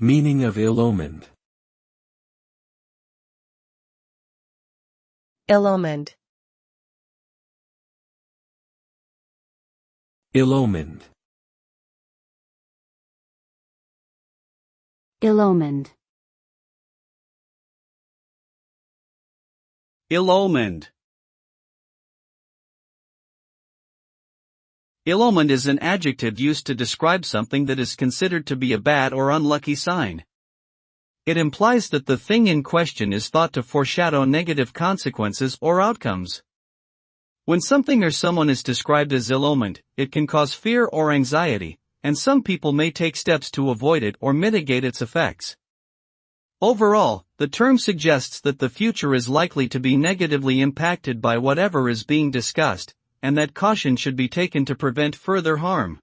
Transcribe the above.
Meaning of ill-omened. Ill-omened. Ill-omened. Ill-omened. Ill-omened. Ill-omened is an adjective used to describe something that is considered to be a bad or unlucky sign. It implies that the thing in question is thought to foreshadow negative consequences or outcomes. When something or someone is described as ill-omened, it can cause fear or anxiety, and some people may take steps to avoid it or mitigate its effects. Overall, the term suggests that the future is likely to be negatively impacted by whatever is being discussed, and that caution should be taken to prevent further harm.